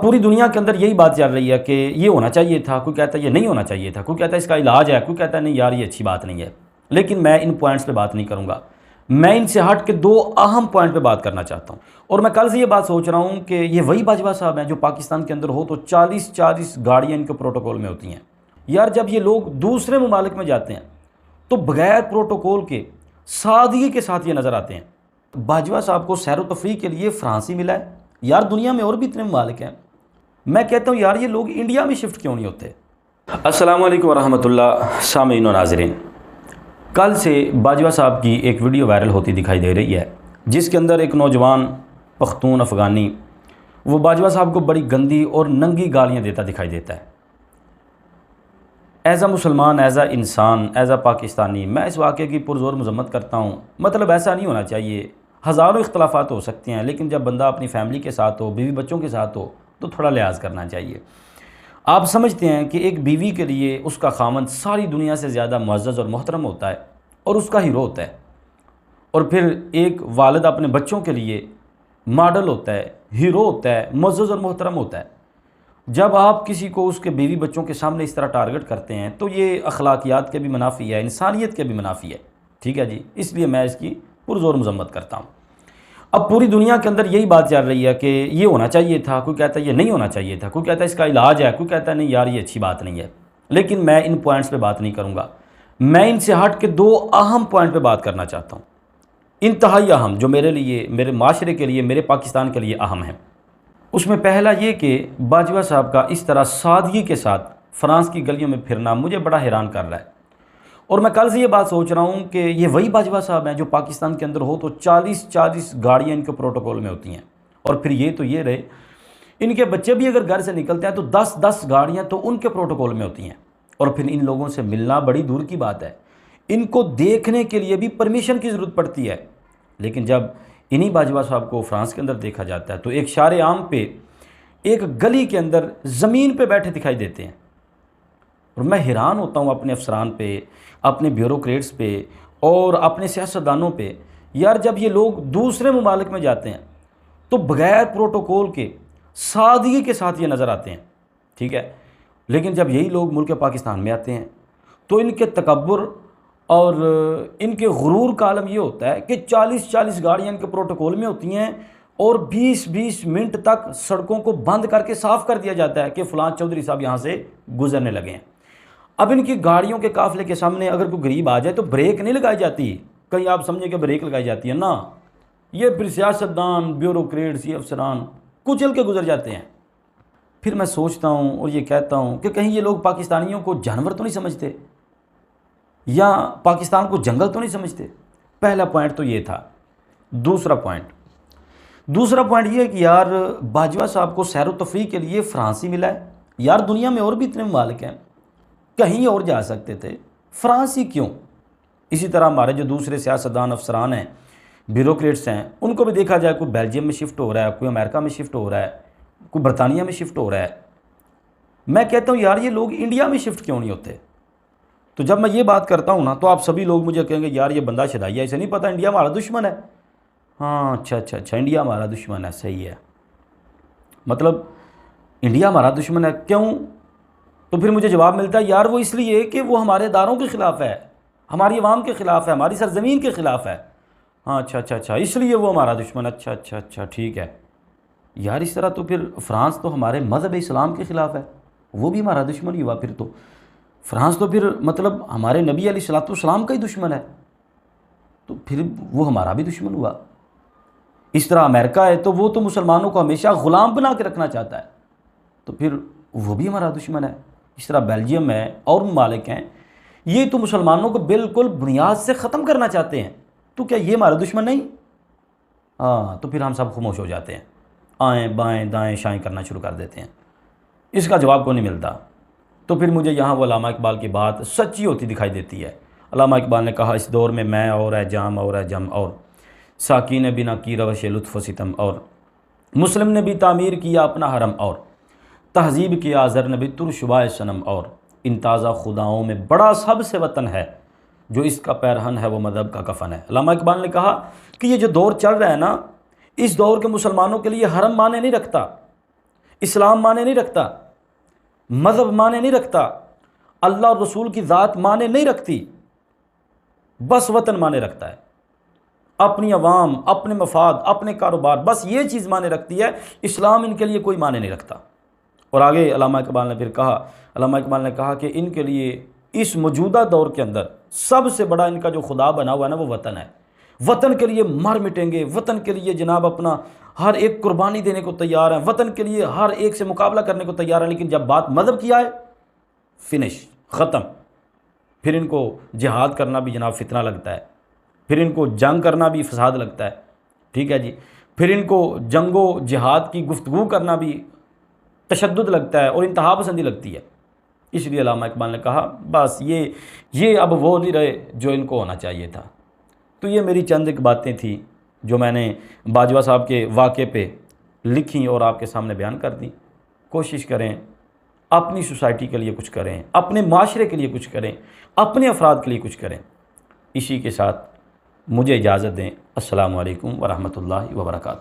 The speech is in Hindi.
पूरी दुनिया के अंदर यही बात चल रही है कि ये होना चाहिए था, कोई कहता है ये नहीं होना चाहिए था, कोई कहता है इसका इलाज है, कोई कहता है नहीं यार ये अच्छी बात नहीं है। लेकिन मैं इन पॉइंट्स पे बात नहीं करूँगा, मैं इनसे हट के दो अहम पॉइंट पे बात करना चाहता हूँ। और मैं कल से ये बात सोच रहा हूँ कि ये वही बाजवा साहब हैं जो पाकिस्तान के अंदर हो तो 40-40 गाड़ियाँ इनके प्रोटोकॉल में होती हैं। यार जब ये लोग दूसरे ममालिक में जाते हैं तो बगैर प्रोटोकॉल के सादगी के साथ ये नज़र आते हैं। बाजवा साहब को सैर व तफरीह के लिए फ्रांस ही मिला है। यार दुनिया में और भी इतने ममालिक हैं। मैं कहता हूँ यार ये लोग इंडिया में शिफ्ट क्यों नहीं होते। अस्सलाम वालेकुम वरहमतुल्लाह सामीन व नाज़रीन। कल से बाजवा साहब की एक वीडियो वायरल होती दिखाई दे रही है जिसके अंदर एक नौजवान पख्तून अफ़गानी वो बाजवा साहब को बड़ी गंदी और नंगी गालियाँ देता दिखाई देता है। एज़ आ मुसलमान, एज़ आ इंसान, एज़ आ पाकिस्तानी मैं इस वाक़े की पुरज़ोर मज़म्मत करता हूँ। मतलब ऐसा नहीं होना चाहिए। हज़ारों इख्तलाफात हो सकते हैं लेकिन जब बंदा अपनी फ़ैमिली के साथ हो, बीवी बच्चों के साथ हो तो थोड़ा लिहाज करना चाहिए। आप समझते हैं कि एक बीवी के लिए उसका खामन सारी दुनिया से ज़्यादा मुअज़्ज़ज़ और मोहतरम होता है और उसका हीरो होता है, और फिर एक वालिद अपने बच्चों के लिए मॉडल होता है, हीरो होता है, मुअज़्ज़ज़ और मोहतरम होता है। जब आप किसी को उसके बीवी बच्चों के सामने इस तरह टारगेट करते हैं तो ये अखलाकियात के भी मुनाफी है, इंसानियत के भी मुनाफी है। ठीक है जी, इसलिए मैं इसकी पुरज़ोर मज़म्मत करता हूँ। अब पूरी दुनिया के अंदर यही बात चल रही है कि ये होना चाहिए था, कोई कहता है ये नहीं होना चाहिए था, कोई कहता है इसका इलाज है, कोई कहता है नहीं यार ये अच्छी बात नहीं है। लेकिन मैं इन पॉइंट्स पे बात नहीं करूँगा, मैं इनसे हट के दो अहम पॉइंट पे बात करना चाहता हूँ, इंतहाई अहम, जो मेरे लिए, मेरे माशरे के लिए, मेरे पाकिस्तान के लिए अहम है। उसमें पहला ये कि बाजवा साहब का इस तरह सादगी के साथ फ्रांस की गलियों में फिरना मुझे बड़ा हैरान कर रहा है। और मैं कल से ये बात सोच रहा हूँ कि ये वही बाजवा साहब हैं जो पाकिस्तान के अंदर हो तो 40-40 गाड़ियाँ इनके प्रोटोकॉल में होती हैं। और फिर ये तो ये रहे, इनके बच्चे भी अगर घर से निकलते हैं तो 10-10 गाड़ियाँ तो उनके प्रोटोकॉल में होती हैं। और फिर इन लोगों से मिलना बड़ी दूर की बात है, इनको देखने के लिए भी परमिशन की ज़रूरत पड़ती है। लेकिन जब इन्हीं बाजवा साहब को फ्रांस के अंदर देखा जाता है तो एक शारे आम पे, एक गली के अंदर ज़मीन पे बैठे दिखाई देते हैं। और मैं हैरान होता हूँ अपने अफसरान पे, अपने ब्यूरोक्रेट्स पे और अपने सियासतदानों पे। यार जब ये लोग दूसरे ममालिक में जाते हैं तो बग़ैर प्रोटोकॉल के सादगी के साथ ये नज़र आते हैं। ठीक है, लेकिन जब यही लोग मुल्क पाकिस्तान में आते हैं तो इनके तकब्बुर और इनके गुरूर का आलम ये होता है कि 40-40 गाड़ियाँ इनके प्रोटोकॉल में होती हैं और 20-20 मिनट तक सड़कों को बंद करके साफ़ कर दिया जाता है कि फ़लाँ चौधरी साहब यहाँ से गुजरने लगे हैं। अब इनकी गाड़ियों के काफ़िले के सामने अगर कोई गरीब आ जाए तो ब्रेक नहीं लगाई जाती, कहीं आप समझे कि ब्रेक लगाई जाती है ना, ये फिर सियासतदान, ब्यूरोक्रेट्स, ये अफसरान कुचल के गुजर जाते हैं। फिर मैं सोचता हूँ और ये कहता हूँ कि कहीं ये लोग पाकिस्तानियों को जानवर तो नहीं समझते या पाकिस्तान को जंगल तो नहीं समझते। पहला पॉइंट तो ये था। दूसरा पॉइंट ये है कि यार बाजवा साहब को सैर व तफरीह के लिए फ्रांस ही मिला है। यार दुनिया में और भी इतने ममालिक हैं, कहीं और जा सकते थे, फ्रांस ही क्यों। इसी तरह हमारे जो दूसरे सियासतदान, अफसरान हैं, ब्यूरोक्रेट्स हैं, उनको भी देखा जाए, कोई बेल्जियम में शिफ्ट हो रहा है, कोई अमेरिका में शिफ्ट हो रहा है, कोई बरतानिया में शिफ्ट हो रहा है। मैं कहता हूँ यार ये लोग इंडिया में शिफ्ट क्यों नहीं होते। तो जब मैं ये बात करता हूँ ना तो आप सभी लोग मुझे कहेंगे यार ये बंदा शदाई है, इसे नहीं पता इंडिया हमारा दुश्मन है। हाँ अच्छा, इंडिया हमारा दुश्मन है, सही है, मतलब इंडिया हमारा दुश्मन है क्यों। तो फिर मुझे जवाब मिलता है यार वो इसलिए कि वो हमारे इदारों के ख़िलाफ़ है, हमारी आवाम के ख़िलाफ़ है, हमारी सरज़मीन के ख़िलाफ़ है। हाँ अच्छा, इसलिए वो हमारा दुश्मन। अच्छा ठीक है यार, इस तरह तो फिर फ्रांस तो हमारे मज़हब इस्लाम के ख़िलाफ़ है, वो भी हमारा दुश्मन ही हुआ। फिर तो फ्रांस तो फिर मतलब हमारे नबी अलैहिस्सलाम का ही दुश्मन है, तो फिर वो हमारा भी दुश्मन हुआ। इस तरह अमेरिका है तो वो तो मुसलमानों को हमेशा ग़ुलाम बना के रखना चाहता है, तो फिर वो भी हमारा दुश्मन है। इस तरह बेल्जियम है और ममालिक हैं, ये तो मुसलमानों को बिल्कुल बुनियाद से ख़त्म करना चाहते हैं, तो क्या ये हमारा दुश्मन नहीं। हाँ, तो फिर हम सब खामोश हो जाते हैं, आएँ बाएँ दाएँ शाएँ करना शुरू कर देते हैं। इसका जवाब को नहीं मिलता। तो फिर मुझे यहाँ वो अल्लामा इकबाल की बात सच्ची होती दिखाई देती है। अल्लामा इकबाल ने कहा इस दौर में मैं और है जाम और है जम, और साकी ने बिना की रवश लुत्फ़ सितम, और मुस्लिम ने भी तामीर किया अपना हरम, और तहज़ीब किया आज़र ने भी तुरशुबाए सनम, और इन ताज़ा खुदाओं में बड़ा सबसे वतन है, जो इसका पैरहन है वो मज़हब का कफ़न है। अल्लामा इकबाल ने कहा कि ये जो दौर चल रहा है ना, इस दौर के मुसलमानों के लिए हरम माने नहीं रखता, इस्लाम माने नहीं रखता, मज़हब माने नहीं रखता, अल्लाह और रसूल की ज़ात माने नहीं रखती, बस वतन माने रखता है, अपनी अवाम, अपने मफाद, अपने कारोबार, बस ये चीज़ माने रखती है। इस्लाम इनके लिए कोई माने नहीं रखता। और आगे अल्लामा इकबाल ने फिर कहा, अल्लामा इकबाल ने कहा कि इनके लिए इस मौजूदा दौर के अंदर सबसे बड़ा इनका जो खुदा बना हुआ है ना, वो वतन है। वतन के लिए मर मिटेंगे, वतन के लिए जनाब अपना हर एक कुर्बानी देने को तैयार हैं, वतन के लिए हर एक से मुकाबला करने को तैयार है। लेकिन जब बात मज़हब की आए, फिनिश, ख़त्म। फिर इनको जिहाद करना भी जनाब फितना लगता है, फिर इनको जंग करना भी फसाद लगता है, ठीक है जी। फिर इनको जंगो जिहाद की गुफ्तगू करना भी तशद्दुद लगता है और इंतहा पसंदी लगती है। इसलिए अल्लामा इकबाल ने कहा बस ये अब वो नहीं रहे जो इनको होना चाहिए था। तो ये मेरी चंद एक बातें थी जो मैंने बाजवा साहब के वाक़े पे लिखी और आपके सामने बयान कर दी। कोशिश करें अपनी सोसाइटी के लिए कुछ करें, अपने माशरे के लिए कुछ करें, अपने अफराद के लिए कुछ करें। इसी के साथ मुझे इजाज़त दें। अस्सलामु अलैकुम वरहमतुल्लाहि वबरकातुहू।